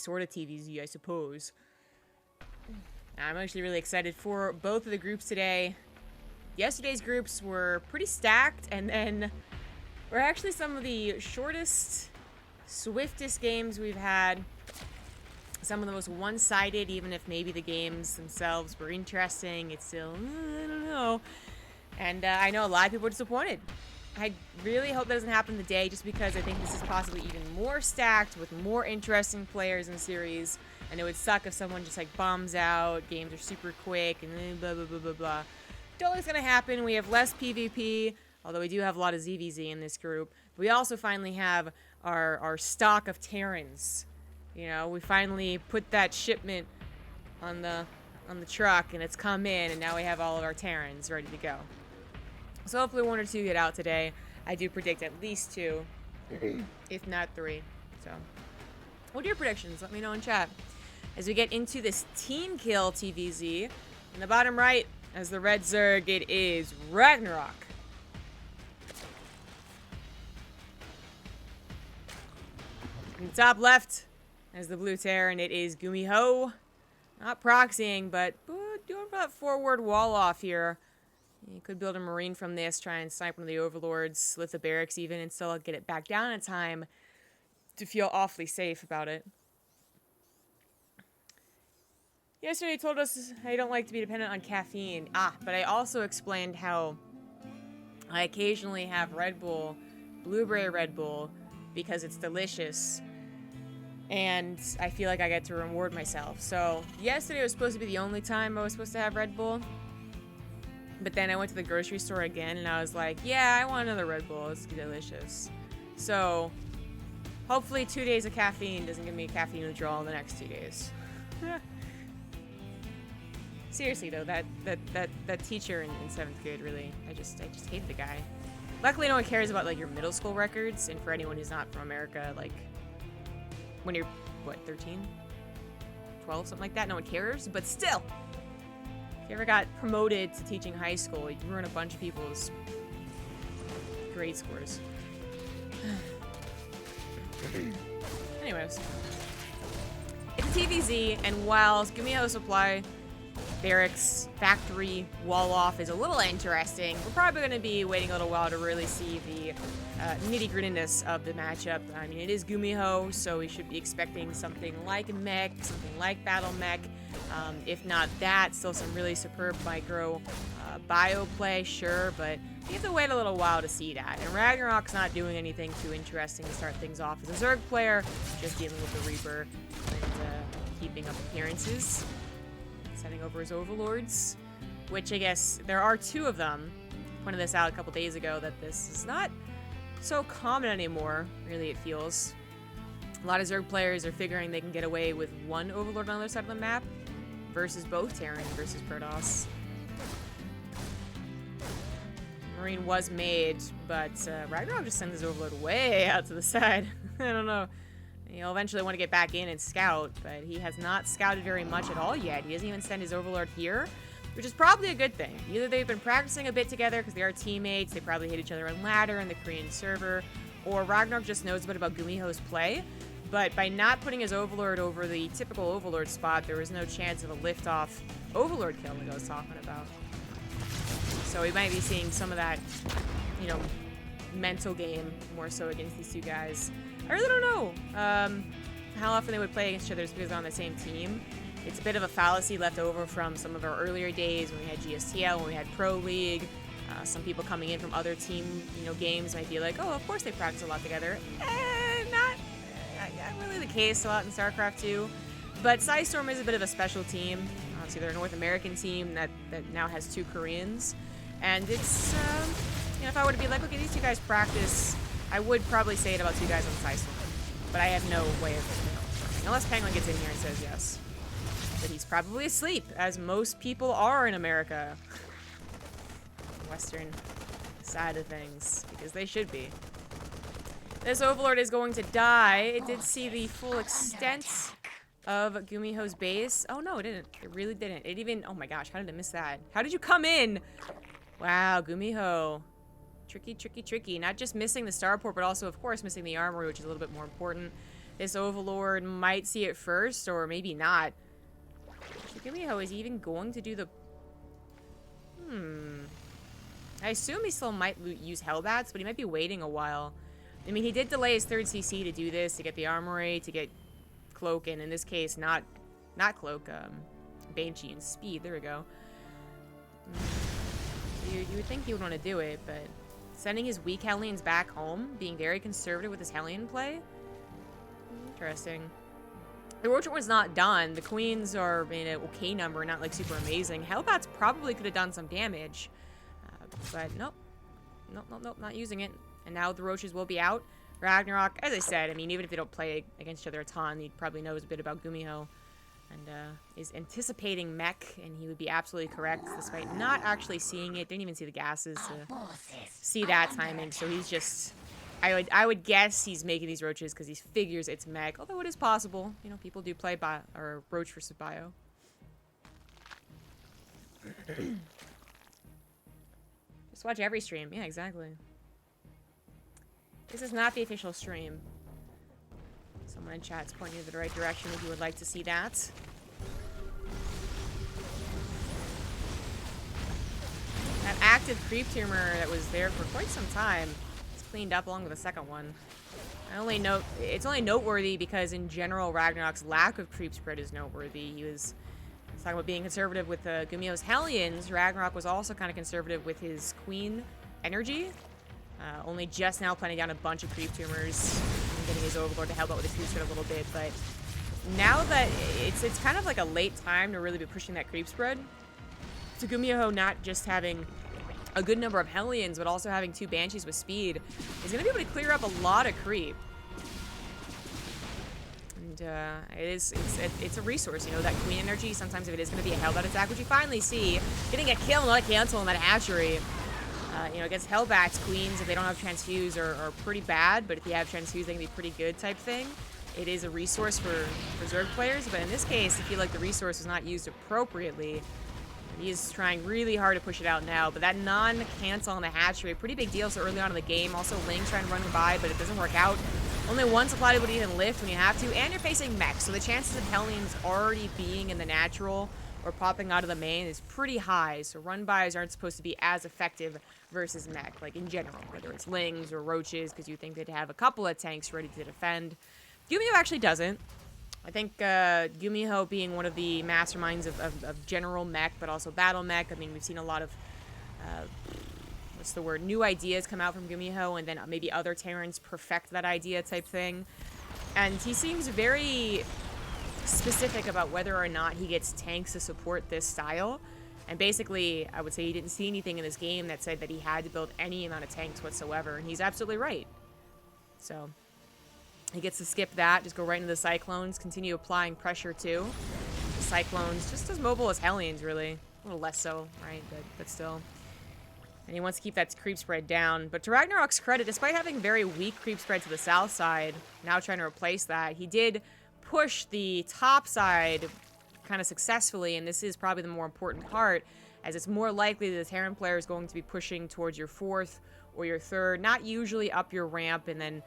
sort of TVZ, I suppose. I'm actually really excited for both of the groups today. Yesterday's groups were pretty stacked, and then were actually some of the shortest, swiftest games we've had. Some of the most one-sided, even if maybe the games themselves were interesting. It's still, I don't know. And I know a lot of people are disappointed. I really hope that doesn't happen today, just because I think this is possibly even more stacked with more interesting players in the series. And it would suck if someone just like bombs out, games are super quick, and blah, blah, blah, blah, blah. Don't think it's going to happen. We have less PvP, although we do have a lot of ZVZ in this group. We also finally have our stock of Terrans. You know, we finally put that shipment on the truck, and it's come in, and now we have all of our Terrans ready to go. So hopefully 1 or 2 get out today. I do predict at least 2, if not 3. So, what are your predictions? Let me know in chat. As we get into this team kill TVZ, in the bottom right, as the red Zerg, it is RagnaroK. In the top left, as the blue Terran, it is GuMiho. Not proxying, but doing that forward wall off here. You could build a Marine from this, try and snipe one of the Overlords, lift the barracks even, and still get it back down in time to feel awfully safe about it. Yesterday you told us how you don't like to be dependent on caffeine. But I also explained how I occasionally have Red Bull, blueberry Red Bull, because it's delicious. And I feel like I get to reward myself. So yesterday was supposed to be the only time I was supposed to have Red Bull. But then I went to the grocery store again, and I was like, yeah, I want another Red Bull. It's delicious. So, hopefully 2 days of caffeine doesn't give me a caffeine withdrawal in the next 2 days. Seriously, though, that teacher in 7th grade, really, I just hate the guy. Luckily, no one cares about, like, your middle school records, and for anyone who's not from America, like, when you're, what, 13? 12, something like that, no one cares, but still! If you ever got promoted to teaching high school, you ruin a bunch of people's grade scores. Anyways. It's a TVZ, and while GuMiho supply barracks factory wall off is a little interesting, we're probably going to be waiting a little while to really see the nitty-grittiness of the matchup. I mean, it is GuMiho, so we should be expecting something like mech, something like battle mech. If not that, still some really superb micro bio play, sure, but we have to wait a little while to see that. And RagnaroK's not doing anything too interesting to start things off as a Zerg player, just dealing with the Reaper and keeping up appearances. Setting over his Overlords, which I guess there are 2 of them. Pointed this out a couple days ago that this is not so common anymore, really it feels. A lot of Zerg players are figuring they can get away with 1 Overlord on the other side of the map versus both Terran versus Protoss. Marine was made, but RagnaroK just sends his Overlord way out to the side. I don't know. He'll eventually want to get back in and scout, but he has not scouted very much at all yet. He doesn't even send his Overlord here, which is probably a good thing. Either they've been practicing a bit together because they are teammates, they probably hit each other on ladder in the Korean server, or RagnaroK just knows a bit about GuMiho's play. But by not putting his Overlord over the typical Overlord spot, there was no chance of a lift-off Overlord kill like I was talking about. So we might be seeing some of that, you know, mental game more so against these 2 guys. I really don't know how often they would play against each other because they're on the same team. It's a bit of a fallacy left over from some of our earlier days when we had GSTL, when we had Pro League. Some people coming in from other team, games might be like, oh, of course they practice a lot together. Not really the case a lot in StarCraft II. But Psystorm is a bit of a special team. Obviously, they're a North American team that now has 2 Koreans. And it's, if I were to be like, okay, these 2 guys practice, I would probably say it about 2 guys on Psystorm. But I have no way of knowing. Unless Penguin gets in here and says yes. But he's probably asleep, as most people are in America. Western side of things, because they should be. This Overlord is going to die. It did see the full extent of GuMiho's base. Oh no, it didn't. It really didn't. It even, oh my gosh, how did it miss that? How did you come in? Wow, GuMiho. Tricky, tricky, tricky. Not just missing the starport, but also, of course, missing the armory, which is a little bit more important. this Overlord might see it first, or maybe not. GuMiho, is he even going to do the... I assume he still might use Hellbats, but he might be waiting a while. I mean, he did delay his 3rd CC to do this, to get the Armory, to get Cloak, and in this case, not Cloak, Banshee and Speed. There we go. You would think he would want to do it, but sending his weak Hellions back home, being very conservative with his Hellion play. Interesting. The Roach one's not done. The Queens are in an okay number, not like super amazing. Hellbats probably could have done some damage, but nope. Nope, not using it. And now the Roaches will be out. RagnaroK, as I said, I mean, even if they don't play against each other a ton, he probably knows a bit about GuMiho. And is anticipating mech, and he would be absolutely correct, despite not actually seeing it. Didn't even see the gases to see that timing. So he's just, I would guess he's making these Roaches because he figures it's mech. Although it is possible, you know, people do play Roach versus Bio. Just watch every stream. Yeah, exactly. This is not the official stream. Someone in chat's pointing you in the right direction if you would like to see that. That active creep tumor that was there for quite some time is cleaned up along with the second one. It's only noteworthy because in general RagnaroK's lack of creep spread is noteworthy. He was talking about being conservative with GuMiho's Hellions. RagnaroK was also kind of conservative with his Queen energy. Only just now planning down a bunch of creep tumors and getting his Overlord to help out with the creep spread a little bit, but now that it's kind of like a late time to really be pushing that creep spread, to GuMiho not just having a good number of Hellions, but also having 2 Banshees with speed, is going to be able to clear up a lot of creep. And it's a resource, you know, that Queen energy. Sometimes if it is going to be a Hellbat attack, which you finally see, getting a kill, not a cancel on that hatchery. You know, against Hellbats, Queens, if they don't have Transfuse, are pretty bad, but if you have Transfuse, they can be pretty good type thing. It is a resource for Zerg players, but in this case, I feel like the resource is not used appropriately. He is trying really hard to push it out now, but that non-cancel on the hatchery, a pretty big deal so early on in the game. Also, Ling trying to run by, but it doesn't work out. Only one supply would even lift when you have to, and you're facing mech, so the chances of Hellions already being in the natural or popping out of the main is pretty high, so run-bys aren't supposed to be as effective versus mech, like in general, whether it's Lings or Roaches, because you think they'd have a couple of tanks ready to defend. GuMiho actually doesn't. I think GuMiho being one of the masterminds of general mech, but also battle mech. I mean, we've seen a lot of, what's the word, new ideas come out from GuMiho, and then maybe other Terrans perfect that idea type thing. And he seems very specific about whether or not he gets tanks to support this style. And basically, I would say he didn't see anything in this game that said that he had to build any amount of tanks whatsoever, and he's absolutely right. So he gets to skip that, just go right into the Cyclones, continue applying pressure too. The Cyclones, just as mobile as Hellions, really. A little less so, right? But still. And he wants to keep that creep spread down. But to RagnaroK's credit, despite having very weak creep spread to the south side, now trying to replace that, he did push the top side kind of successfully, and this is probably the more important part, as it's more likely that the Terran player is going to be pushing towards your 4th or your 3rd, not usually up your ramp, and then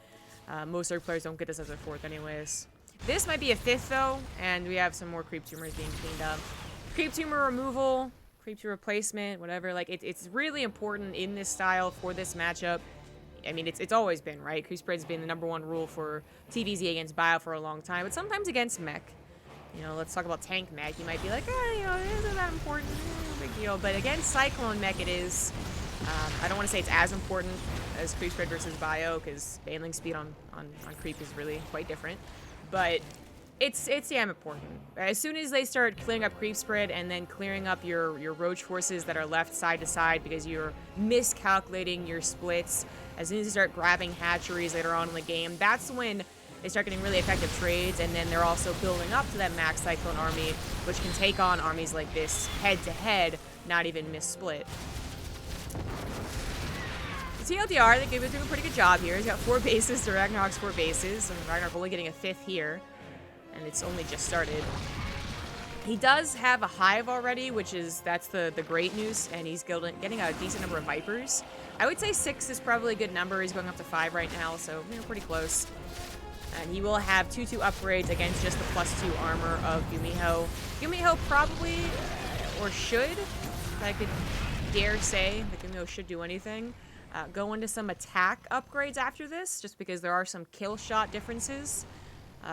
most Zerg players don't get this as their 4th anyways. This might be a 5th though, and we have some more creep tumors being cleaned up. Creep tumor removal, creep tumor replacement, whatever, like it's really important in this style for this matchup. I mean, it's always been, right? Creep spread's been the #1 rule for TVZ against Bio for a long time, but sometimes against mech. You know, let's talk about tank mech. You might be like, you know, it isn't that important, no big deal. But against Cyclone mech, it is. I don't want to say it's as important as creep spread versus Bio, because baneling speed on creep is really quite different. But it's damn important. As soon as they start clearing up creep spread and then clearing up your roach forces that are left side to side because you're miscalculating your splits, as soon as you start grabbing hatcheries later on in the game, that's when they start getting really effective trades, and then they're also building up to that max Cyclone army, which can take on armies like this head-to-head, not even miss-split. The TLDR, I think they're doing a pretty good job here. He's got 4 bases to RagnaroK's 4 bases, and RagnaroK only getting a 5th here, and it's only just started. He does have a hive already, that's the great news, and he's getting a decent number of Vipers. I would say 6 is probably a good number. He's going up to 5 right now, so pretty close. And he will have 2/2 upgrades against just the +2 armor of GuMiho. GuMiho probably, or should, if I could dare say that GuMiho should do anything, go into some attack upgrades after this, just because there are some kill shot differences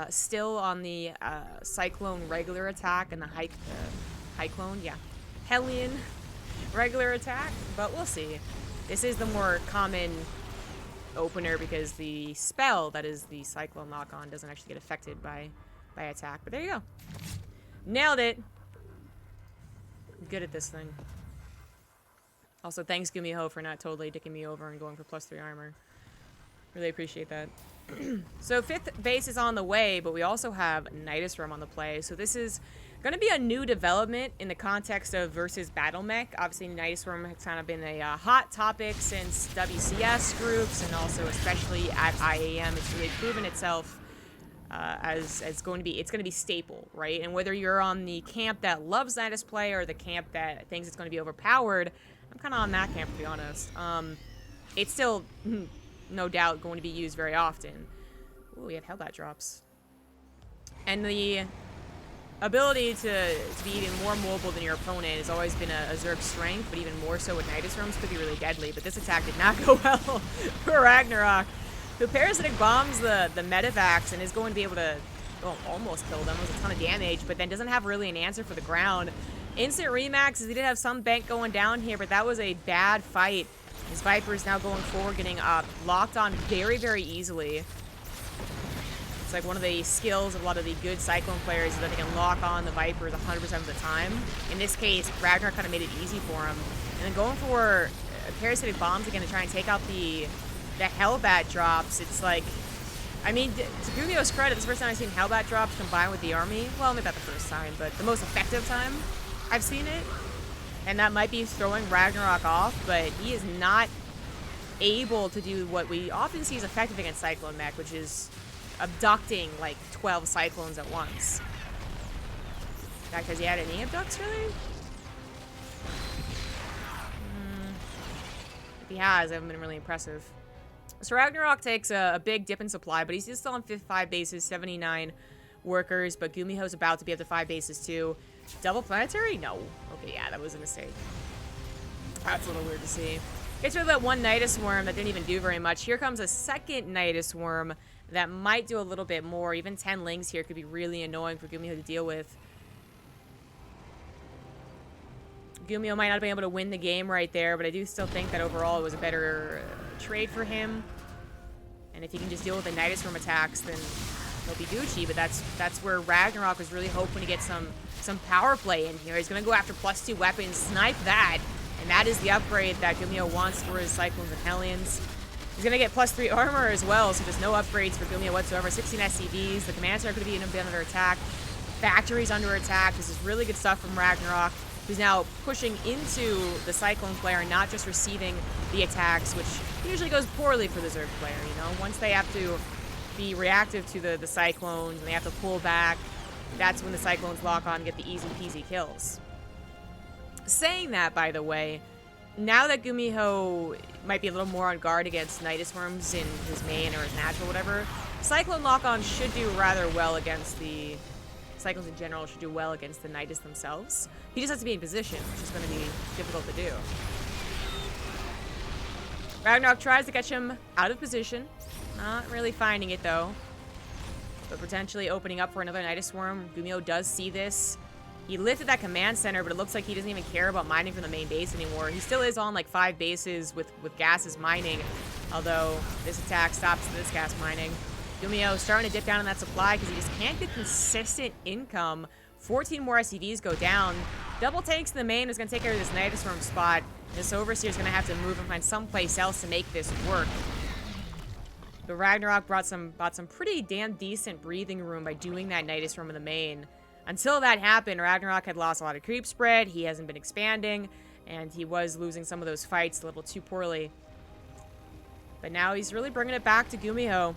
still on the Cyclone regular attack and the Hyclone, yeah, Hellion regular attack, but we'll see. This is the more common opener because the spell that is the Cyclone lock-on doesn't actually get affected by attack, but there you go. Nailed it. I'm good at this thing. Also, thanks GuMiho for not totally dicking me over and going for +3 armor. Really appreciate that. So 5th base is on the way, but we also have Nidus Room on the play. So this is going to be a new development in the context of versus battle mech. Obviously, Nidus Room has kind of been a hot topic since WCS groups, and also especially at IEM. It's really proven itself as going to be staple, right? And whether you're on the camp that loves Nidus play or the camp that thinks it's going to be overpowered, I'm kind of on that camp, to be honest. It's still no doubt going to be used very often. Ooh, we have Hellbat drops. And the ability to be even more mobile than your opponent has always been a Zerg's strength, but even more so with Nidus Rooms could be really deadly. But this attack did not go well for RagnaroK, who parasitic bombs the medevacs and is going to be able to, well, almost kill them. It was a ton of damage, but then doesn't have really an answer for the ground. Instant remaxes, he did have some bank going down here, but that was a bad fight. His Viper is now going forward, getting locked on very, very easily. It's like one of the skills of a lot of the good Cyclone players is that they can lock on the Vipers 100% of the time. In this case, RagnaroK kind of made it easy for him. And then going for parasitic bombs again to try and take out the Hellbat drops. It's like, I mean, to GuMiho's credit, this is the first time I've seen Hellbat drops combined with the army. Well, maybe not the first time, but the most effective time I've seen it. And that might be throwing RagnaroK off, but he is not able to do what we often see as effective against Cyclone mech, which is abducting like 12 Cyclones at once. Has he had any abducts, really? If he has, they haven't been really impressive. So RagnaroK takes a big dip in supply, but he's still on 5 bases, 79 workers, but GuMiho's about to be up to 5 bases too. Double planetary? No. Okay, yeah, that was a mistake. That's a little weird to see. Gets rid of that one Nidus Worm that didn't even do very much. Here comes a second Nidus Worm that might do a little bit more. Even 10 Lings here could be really annoying for GuMiho to deal with. GuMiho might not have been able to win the game right there, but I do still think that overall it was a better trade for him. And if he can just deal with the Nidus Worm attacks, then he'll be Gucci. But that's where RagnaroK was really hoping to get some power play in here. He's going to go after +2 weapons, snipe that, and that is the upgrade that GuMiho wants for his Cyclones and Hellions. He's going to get +3 armor as well, so there's no upgrades for GuMiho whatsoever. 16 SCVs. The command center could be under attack. Factory's under attack. This is really good stuff from RagnaroK, who's now pushing into the Cyclone player and not just receiving the attacks, which usually goes poorly for the Zerg player, you know? Once they have to be reactive to the Cyclones and they have to pull back, that's when the Cyclones lock on and get the easy peasy kills. Saying that, by the way, now that GuMiho might be a little more on guard against Nidus Worms in his main or his natural, whatever, Cyclone lock-on should do rather well against the Cyclones in general, should do well against the Nidus themselves. He just has to be in position, which is going to be difficult to do. RagnaroK tries to catch him out of position. Not really finding it, though. But potentially opening up for another Nidus Worm. GuMiho does see this. He lifted that command center, but it looks like he doesn't even care about mining from the main base anymore. He still is on like 5 bases with gases mining, although this attack stops this gas mining. GuMiho starting to dip down on that supply because he just can't get consistent income. 14 more SCVs go down. Double tanks in the main is going to take care of this Nidus Worm spot. This Overseer is going to have to move and find someplace else to make this work. But RagnaroK brought some pretty damn decent breathing room by doing that Nidus Worm in the main. Until that happened, RagnaroK had lost a lot of creep spread, he hasn't been expanding, and he was losing some of those fights a little too poorly. But now he's really bringing it back to GuMiho.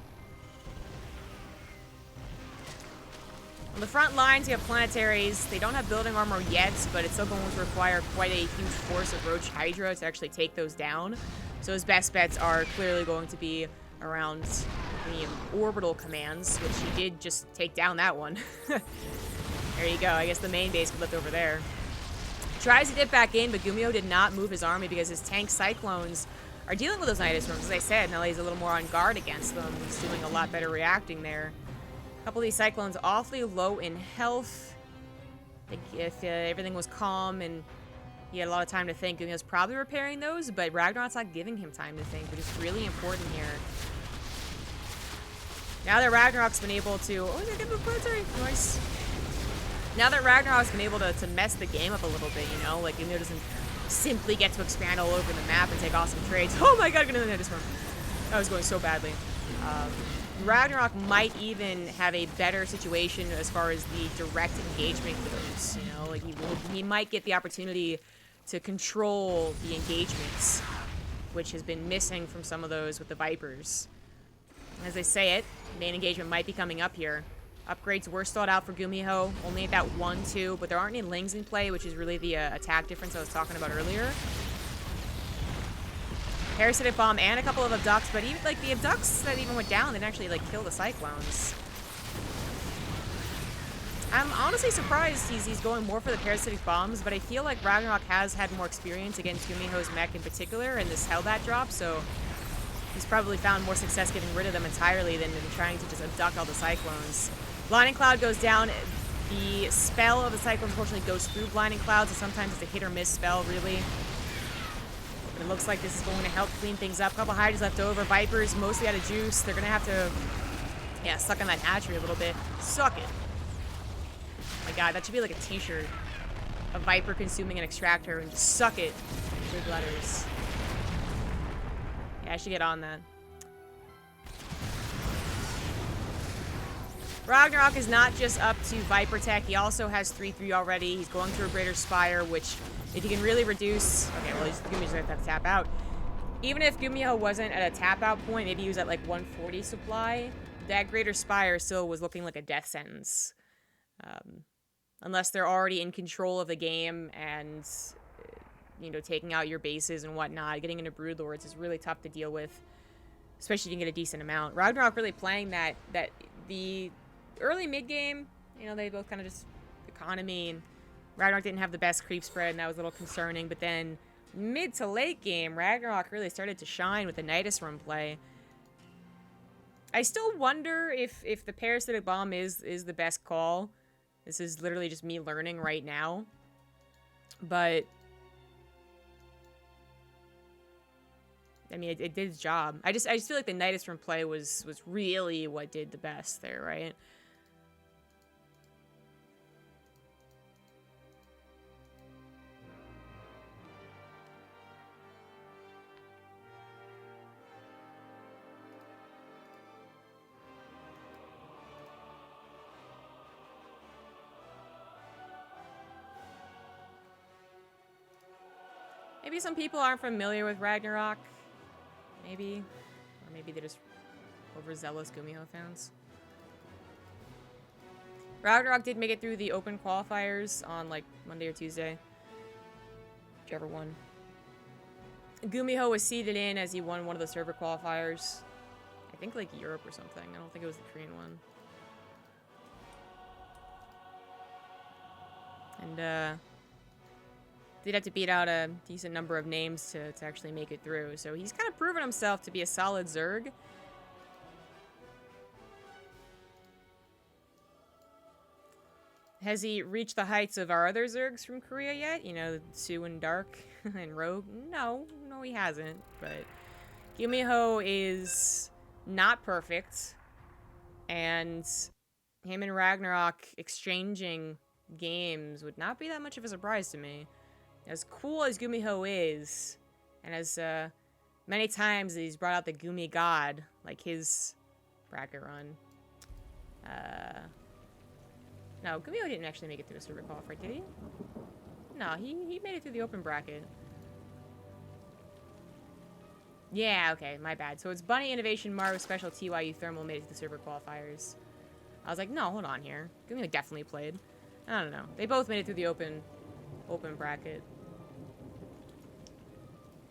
On the front lines, you have planetaries. They don't have building armor yet, but it's still going to require quite a huge force of Roach Hydra to actually take those down. So his best bets are clearly going to be around the orbital commands, which he did just take down that one. There you go. I guess the main base flipped over there. Tries to dip back in, but GuMiho did not move his army because his tank Cyclones are dealing with those Nidus Swarms. As I said, now he's a little more on guard against them. He's doing a lot better reacting there. A couple of these Cyclones awfully low in health. I think if everything was calm and he had a lot of time to think, GuMiho's probably repairing those, but RagnaroK's not giving him time to think, which is really important here. Now that RagnaroK's been able to... Oh, he's gonna get planetary. Nice. Now that RagnaroK's been able to mess the game up a little bit, you know? Like, GuMiho doesn't simply get to expand all over the map and take awesome trades. Oh my god, get in the Nidus Swarm. That was going so badly. RagnaroK might even have a better situation as far as the direct engagement goes, you know? Like, he might get the opportunity to control the engagements, which has been missing from some of those with the Vipers. As I say it, main engagement might be coming up here. Upgrades were stalled out for GuMiho, only at that 1-2, but there aren't any Lings in play, which is really the attack difference I was talking about earlier. Parasitic Bomb and a couple of Abducts, but even like the Abducts that even went down didn't actually like kill the Cyclones. I'm honestly surprised he's going more for the Parasitic Bombs, but I feel like RagnaroK has had more experience against GuMiho's mech in particular, and this Hellbat drop, so he's probably found more success getting rid of them entirely than trying to just abduct all the Cyclones. Blinding Cloud goes down. The spell of the Cyclone unfortunately goes through Blinding Cloud, so sometimes it's a hit or miss spell, really. But it looks like this is going to help clean things up. A couple Hydras left over. Vipers mostly out of juice. They're going to have to, yeah, suck on that hatchery a little bit. Suck it. Oh my god, that should be like a t-shirt. A Viper consuming an extractor and just suck it. Big letters. Yeah, I should get on that. RagnaroK is not just up to Viper tech, he also has 3-3 already. He's going through a Greater Spire, which, if he can really reduce... Okay, well, GuMiho's gonna have to tap out. Even if GuMiho wasn't at a tap-out point, maybe he was at, like, 140 supply, that Greater Spire still was looking like a death sentence. Unless they're already in control of the game and, you know, taking out your bases and whatnot. Getting into Broodlords is really tough to deal with, especially if you can get a decent amount. RagnaroK really playing that the... early mid-game, you know, they both kind of just economy, and RagnaroK didn't have the best creep spread, and that was a little concerning. But then mid to late game, RagnaroK really started to shine with the Nidus Run play. I still wonder if the Parasitic Bomb is the best call. This is literally just me learning right now. But I mean, it did its job. I just feel like the Nidus Run play was really what did the best there, right? Maybe some people aren't familiar with RagnaroK. Maybe. Or maybe they're just overzealous GuMiho fans. RagnaroK did make it through the open qualifiers on, like, Monday or Tuesday. Whichever one. GuMiho was seeded in as he won one of the server qualifiers. I think, like, Europe or something. I don't think it was the Korean one. And, did have to beat out a decent number of names to actually make it through. So he's kind of proven himself to be a solid Zerg. Has he reached the heights of our other Zergs from Korea yet? You know, Sue and Dark and Rogue? No, he hasn't. But GuMiho is not perfect. And him and RagnaroK exchanging games would not be that much of a surprise to me. As cool as GuMiho is, and as many times he's brought out the Gumi God, like his bracket run. No, GuMiho didn't actually make it through the server qualifier, did he? No, he made it through the open bracket. Yeah, okay, my bad. So it's Bunny, Innovation, Marv, Special, TYU, Thermal made it to the server qualifiers. I was like, no, hold on here. GuMiho definitely played. I don't know. They both made it through the open bracket.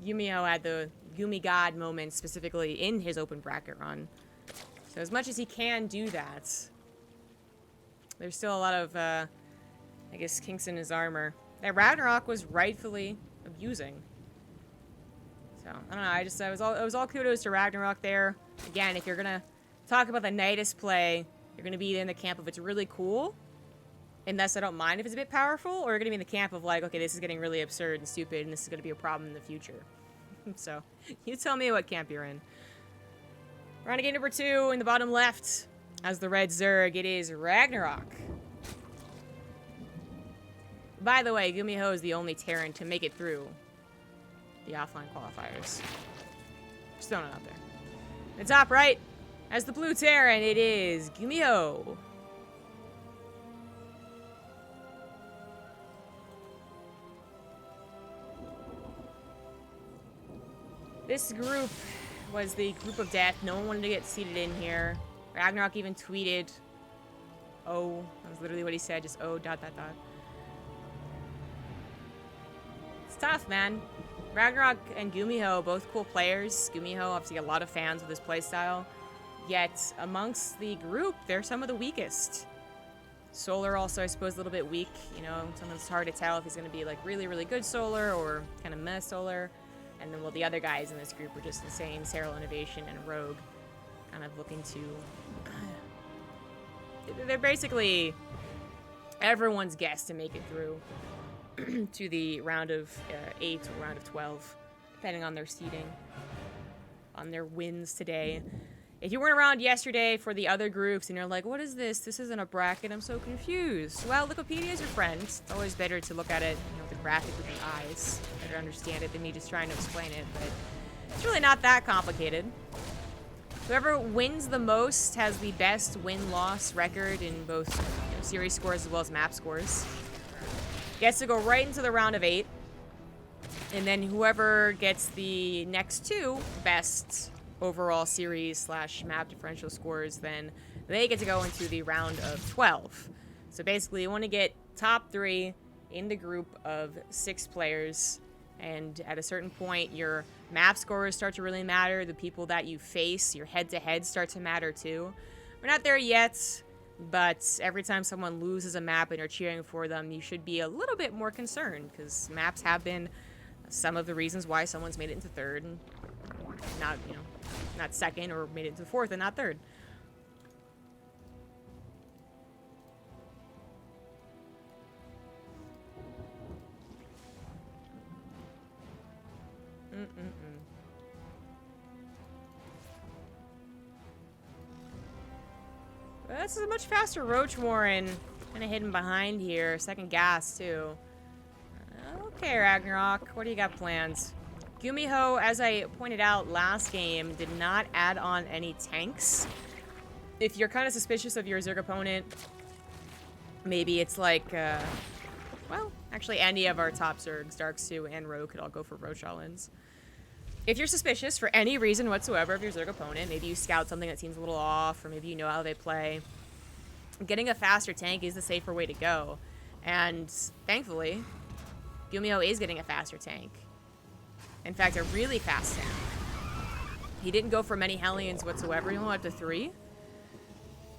GuMiho had the Gumi God moment specifically in his open bracket run. So as much as he can do that, there's still a lot of, I guess, kinks in his armor that RagnaroK was rightfully abusing. So, I don't know, it was all kudos to RagnaroK there. Again, if you're gonna talk about the Nidus play, you're gonna be in the camp of it's really cool, and thus I don't mind if it's a bit powerful, or you're gonna be in the camp of like, okay, this is getting really absurd and stupid, and this is gonna be a problem in the future. So, you tell me what camp you're in. We're on to game number 2 in the bottom left. As the red Zerg, it is RagnaroK. By the way, GuMiho is the only Terran to make it through the offline qualifiers. Just throwing it out there. The top right, as the blue Terran, it is GuMiho. This group was the group of death. No one wanted to get seated in here. RagnaroK even tweeted, "Oh," that was literally what he said, just "oh, ... It's tough, man. RagnaroK and GuMiho, both cool players. GuMiho, obviously, a lot of fans with his playstyle. Yet, amongst the group, they're some of the weakest. Solar also, I suppose, a little bit weak. You know, sometimes it's hard to tell if he's going to be, like, really, really good Solar or kind of meh Solar. And then, well, the other guys in this group are just insane. Serial Innovation and Rogue. Kind of looking to... they're basically everyone's guess to make it through to the round of 8 or round of 12, depending on their seeding, on their wins today. If you weren't around yesterday for the other groups and you're like, what is this? This isn't a bracket. I'm so confused. Well, Wikipedia is your friend. It's always better to look at it, you know, the graphic with your eyes, better understand it than me just trying to explain it. But it's really not that complicated. Whoever wins the most has the best win-loss record in both, you know, series scores as well as map scores. Gets to go right into the round of 8. And then whoever gets the next 2 best overall series / map differential scores, then they get to go into the round of 12. So basically, you want to get top 3 in the group of 6 players. And at a certain point, your map scores start to really matter. The people that you face, your head-to-head, start to matter too. We're not there yet, but every time someone loses a map and you're cheering for them, you should be a little bit more concerned, because maps have been some of the reasons why someone's made it into 3rd and not, you know, not 2nd, or made it into 4th and not 3rd. This is a much faster Roach Warren. Kind of hidden behind here. Second gas, too. Okay, RagnaroK. What do you got plans? GuMiho, as I pointed out last game, did not add on any tanks. If you're kind of suspicious of your Zerg opponent, maybe it's like, well, actually any of our top Zergs, Darks 2 and Rogue, could all go for Roach all-ins. If you're suspicious for any reason whatsoever of your Zerg opponent, maybe you scout something that seems a little off, or maybe you know how they play, getting a faster tank is the safer way to go. And thankfully, GuMiho is getting a faster tank. In fact, a really fast tank. He didn't go for many Hellions whatsoever. He only went up to 3.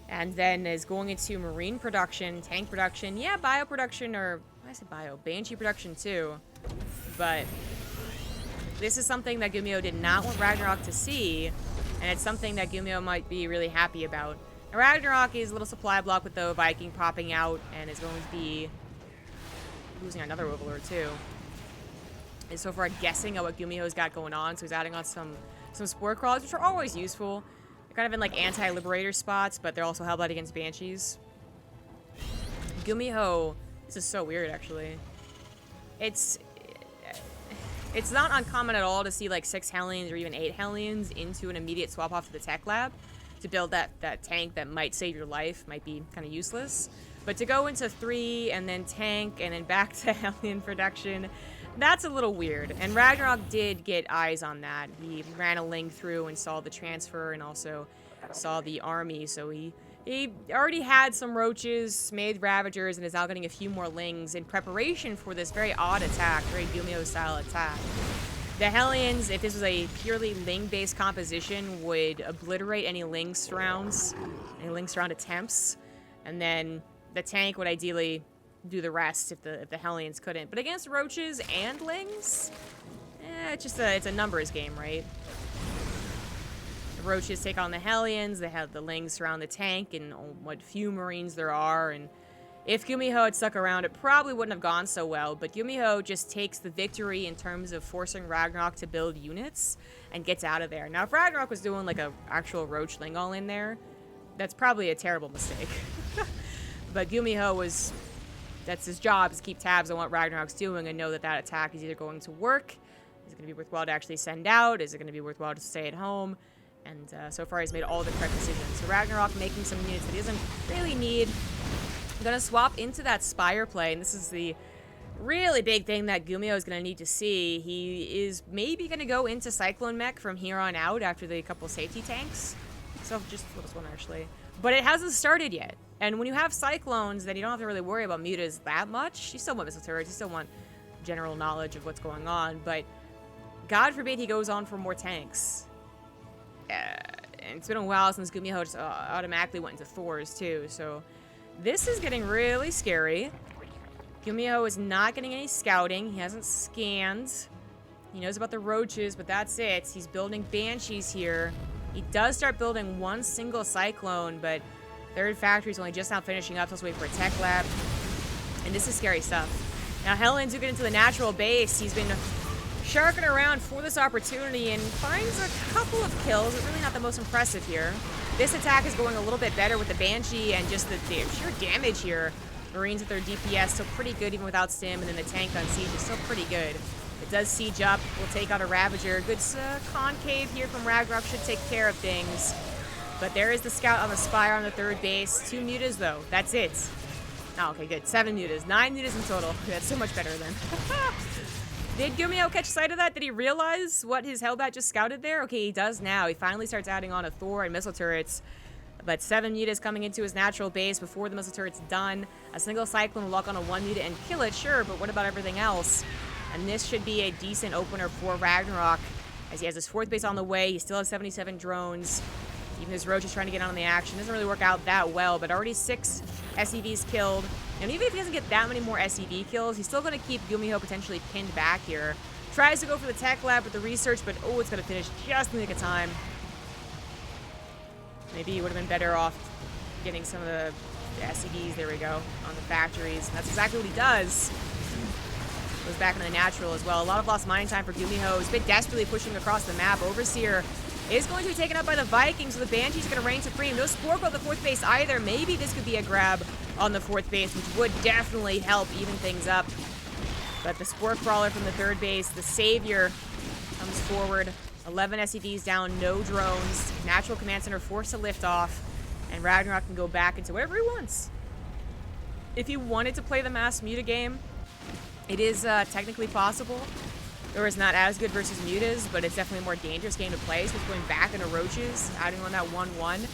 And then is going into Marine production, tank production, yeah, bio production, or, I said bio, Banshee production too. But this is something that GuMiho did not want RagnaroK to see, and it's something that GuMiho might be really happy about. Now, RagnaroK is a little supply block with the Viking popping out, and is going to be losing another Overlord too. And so far, guessing at what GuMiho's got going on, so he's adding on some Spore Crawlers, which are always useful. They're kind of in like anti-liberator spots, but they're also held out against Banshees. GuMiho, this is so weird actually. It's not uncommon at all to see like 6 Hellions or even 8 Hellions into an immediate swap off to the tech lab to build that tank that might save your life, might be kind of useless. But to go into 3 and then tank and then back to Hellion production, that's a little weird. And RagnaroK did get eyes on that. He ran a link through and saw the transfer and also saw the army. So he already had some Roaches, made Ravagers, and is now getting a few more Lings in preparation for this very odd attack, very GuMiho style attack. The Hellions, if this was a purely Ling-based composition, would obliterate any Ling surrounds, any Ling surround attempts, and then the tank would ideally do the rest if the Hellions couldn't. But against Roaches and Lings, it's a numbers game, right? The Roaches take on the Hellions, they have the Lings surround the tank, and what few Marines there are, and if GuMiho had stuck around, it probably wouldn't have gone so well, but GuMiho just takes the victory in terms of forcing RagnaroK to build units and gets out of there. Now, if RagnaroK was doing like a actual Roach Ling all in there, that's probably a terrible mistake. But GuMiho that's his job, is to keep tabs on what RagnaroK's doing and know that that attack is either going to work, is it going to be worthwhile to actually send out, is it going to be worthwhile to stay at home, and so far he's made all the correct decisions. So RagnaroK making some units that he doesn't really need. I'm going to swap into that Spire play, and this is the really big thing that GuMiho is going to need to see. He is maybe going to go into Cyclone Mech from here on out after the couple safety tanks. So just this one, actually. But it hasn't started yet. And when you have Cyclones, then you don't have to really worry about mutas that much. You still want missile turrets, you still want general knowledge of what's going on, but God forbid he goes on for more tanks. And it's been a while since GuMiho just automatically went into Thors, too, so this is getting really scary. GuMiho is not getting any scouting. He hasn't scanned. He knows about the Roaches, but that's it. He's building Banshees here. He does start building one single Cyclone, but third factory's only just now finishing up, so let's wait for a tech lab. And this is scary stuff. Now, Hellions do get into the natural base. He's been sharking around for this opportunity and finds a couple of kills, but really not the most impressive here. This attack is going a little bit better with the Banshee and just the sheer damage here. Marines with their DPS still pretty good even without stim, and then the tank on siege is still pretty good. It does siege up. We'll take out a Ravager. Good concave here from RagnaroK should take care of things. But there is the scout on the Spire on the third base. 2 mutas though. That's it. Oh, okay, good. 7 mutas. 9 mutas in total. That's so much better then. Did GuMiho catch sight of that? Did he realize what his Hellbat just scouted there? Okay, he does now. He finally starts adding on a Thor and missile turrets. But 7 mutas coming into his natural base before the missile turret's done. A single Cyclone will lock on a 1 muta and kill it, sure, but what about everything else? And this should be a decent opener for RagnaroK, as he has his 4th base on the way. He still has 77 drones. Even his Roach is trying to get on the action. Doesn't really work out that well, but already 6 SCVs killed. And even if he doesn't get that many more SCV kills, he's still going to keep GuMiho potentially pinned back here. Tries to go for the tech lab with the research, but oh, it's going to finish just in the nick of time. Maybe he would have been better off getting some of the SCVs, there we go, on the factories. And that's exactly what he does. Goes back in the natural as well. A lot of lost mining time for GuMiho. He's been desperately pushing across the map. Overseer is going to be taken up by the Vikings, so the Banshee's going to reign supreme. No Spork on the 4th base either. Maybe this could be a grab on the 4th base, which would definitely help even things up. But the Spork Crawler from the 3rd base, the Savior, comes forward. 11 SCVs down, no drones. Natural Command Center forced to lift off, and RagnaroK can go back into whatever he wants. If he wanted to play the mass muta game, it is technically possible. Thor is not as good versus mutas, but it's definitely a more dangerous game to play. So he's going back into Roaches, adding on that 1-1,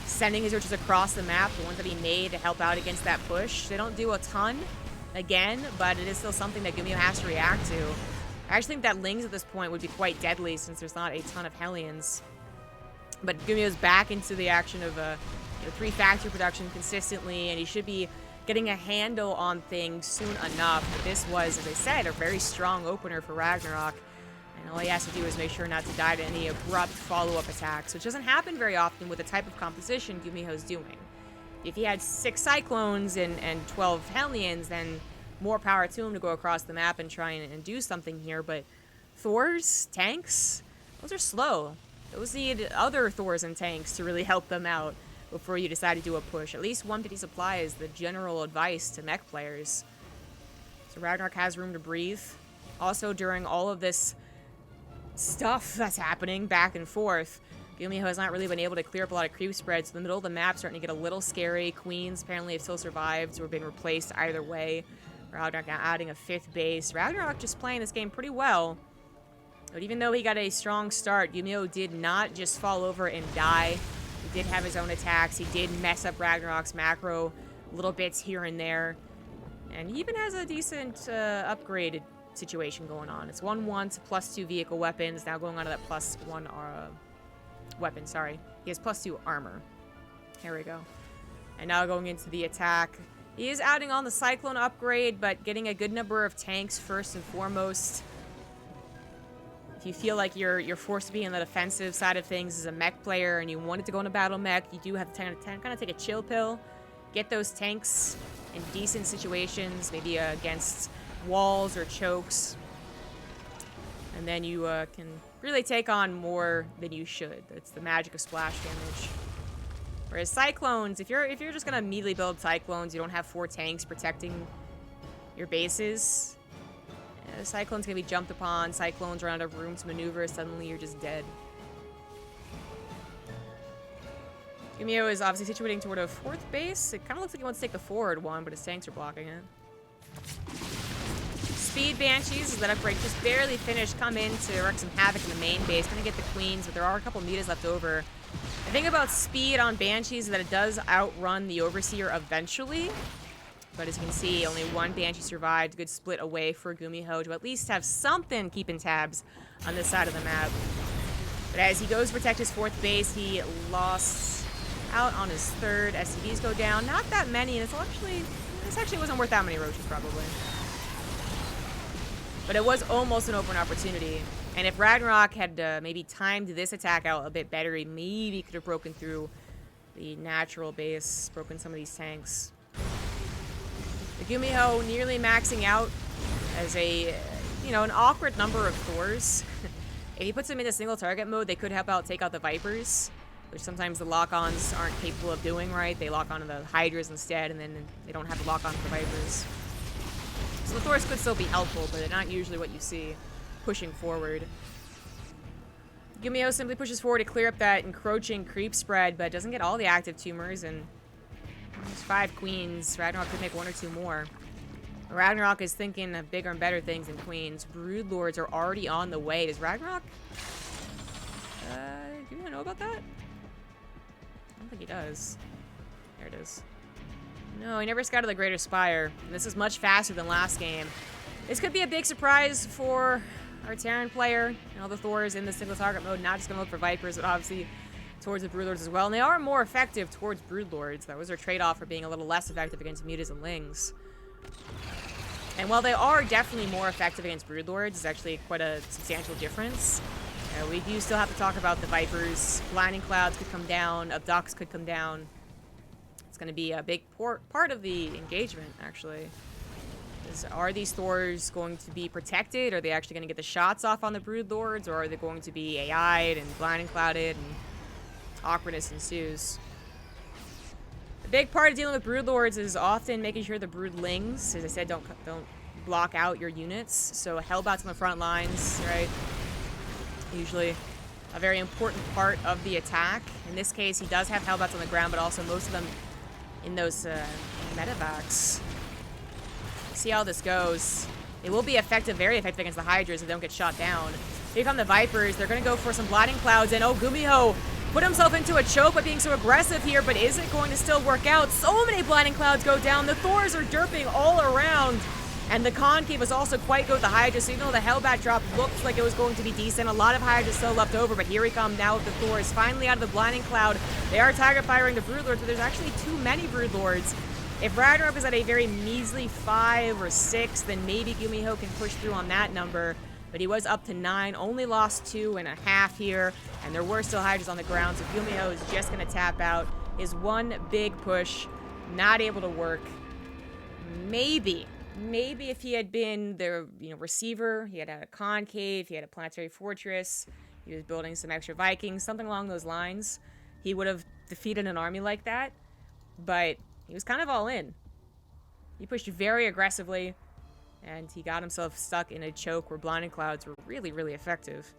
sending his Roaches across the map, the ones that he made to help out against that push. They don't do a ton, again, but it is still something that GuMiho has to react to. I actually think that Lings at this point would be quite deadly since there's not a ton of Hellions. But GuMiho's back into the action of 3 factory production consistently, and he should be getting a handle on things soon enough. But this was, as I said, a very strong opener for RagnaroK. And all he has to do is make sure not to die to any abrupt follow-up attacks, which doesn't happen very often with the type of composition GuMiho's doing. If he had 6 Cyclones and 12 Hellions, then more power to him to go across the map and try and do something here. But Thors, tanks, those are slow. Those need other Thors and tanks to really help them out before you decide to do a push. At least 150 supply is the general advice to mech players. So RagnaroK has room to breathe. Also, during all of this stuff that's happening back and forth, GuMiho has not really been able to clear up a lot of creep spreads. So the middle of the map starting to get a little scary. Queens apparently have still survived or been replaced either way. RagnaroK now adding a 5th base. RagnaroK just playing this game pretty well. But even though he got a strong start, GuMiho did not just fall over and die. He did have his own attacks. He did mess up RagnaroK's macro little bits here and there. And he even has a decent upgraded situation going on. It's 1-1 to +2 vehicle weapons, now going on to that +1 weapon, sorry. He has +2 armor. Here we go. And now going into the attack. He is adding on the Cyclone upgrade, but getting a good number of tanks first and foremost. If you feel like you're forced to be on the defensive side of things as a mech player and you wanted to go into battle mech, you do have to kind of take a chill pill. Get those tanks in decent situations, maybe against walls or chokes. And then you can really take on more than you should. It's the magic of splash damage. Whereas Cyclones, if you're just gonna immediately build Cyclones, you don't have 4 tanks protecting your bases. Cyclones can be jumped upon, Cyclones run out of room to maneuver, suddenly you're just dead. GuMiho is obviously situating toward a 4th base. It kind of looks like he wants to take the forward one, but his tanks are blocking it. Speed Banshees, that upgrade just barely finished, come in to wreak some havoc in the main base. Gonna get the Queens, but there are a couple mutas left over. The thing about speed on Banshees is that it does outrun the Overseer eventually. But as you can see, only 1 Banshee survived. Good split away for GuMiho to at least have something keeping tabs on this side of the map. But as he goes to protect his 4th base, he lost out on his 3rd. SCVs go down. Not that many, and this actually wasn't worth that many roaches, probably. But it was almost an open opportunity. And if RagnaroK had maybe timed this attack out a bit better, he maybe could have broken through the natural base, broken some of these tanks. The GuMiho nearly maxing out as an awkward number of Thors. If he puts them into single target mode, they could help out take out the Vipers, which sometimes the lock-ons aren't capable of doing right. They lock onto the Hydras instead, and then they don't have the lock-on for Vipers. So the Thors could still be helpful, but they're not usually what you see pushing forward. GuMiho simply pushes forward to clear up that encroaching creep spread, but doesn't get all the active tumors, and there's 5 queens. RagnaroK could make 1 or 2 more. RagnaroK is thinking of bigger and better things than queens. Broodlords are already on the way. Does RagnaroK do you know about that? I don't think he does. There it is. No, he never scouted the Greater Spire. And this is much faster than last game. This could be a big surprise for our Terran player. The Thors in the single target mode, not just going to look for Vipers, but obviously towards the Broodlords as well. And they are more effective towards Broodlords. That was their trade-off for being a little less effective against mutas and lings. And while they are definitely more effective against Broodlords, it's actually quite a substantial difference. We do still have to talk about the Vipers. Blinding Clouds could come down. Abducts could come down. It's going to be a big part of the engagement, actually. Are these Thors going to be protected? Are they actually going to get the shots off on the Broodlords? Or are they going to be AI'd and blinding clouded and awkwardness ensues? The big part of dealing with Broodlords is often making sure the Broodlings, as I said, don't block out your units. So Hellbats on the front lines, right? Usually a very important part of the attack. In this case, he does have Hellbats on the ground, but also most of them in those medevacs. See how this goes. They will be effective, very effective against the Hydras if they don't get shot down. Here come the Vipers. They're going to go for some Blinding Clouds, and GuMiho put himself into a choke by being so aggressive here, but is it going to still work out? So many Blinding Clouds go down. The Thors are derping all around. And the Concave was also quite good with the Hydra, so even though the Hellbat drop looked like it was going to be decent, a lot of Hydra still left over, but here we come now with the Thors, finally out of the Blinding Cloud. They are target firing the Broodlords, but there's actually too many Broodlords. If RagnaroK is at a very measly 5 or 6, then maybe GuMiho can push through on that number, but he was up to 9, only lost 2.5 here, and there were still Hydras on the ground, so GuMiho is just going to tap out. His one big push, not able to work. Maybe if he had been the receiver, he had a Concave, he had a Planetary Fortress, he was building some extra Vikings, something along those lines, he would have defeated an army like that. But he was kind of all in. He pushed very aggressively, and he got himself stuck in a choke where Blinding Clouds were really, really effective.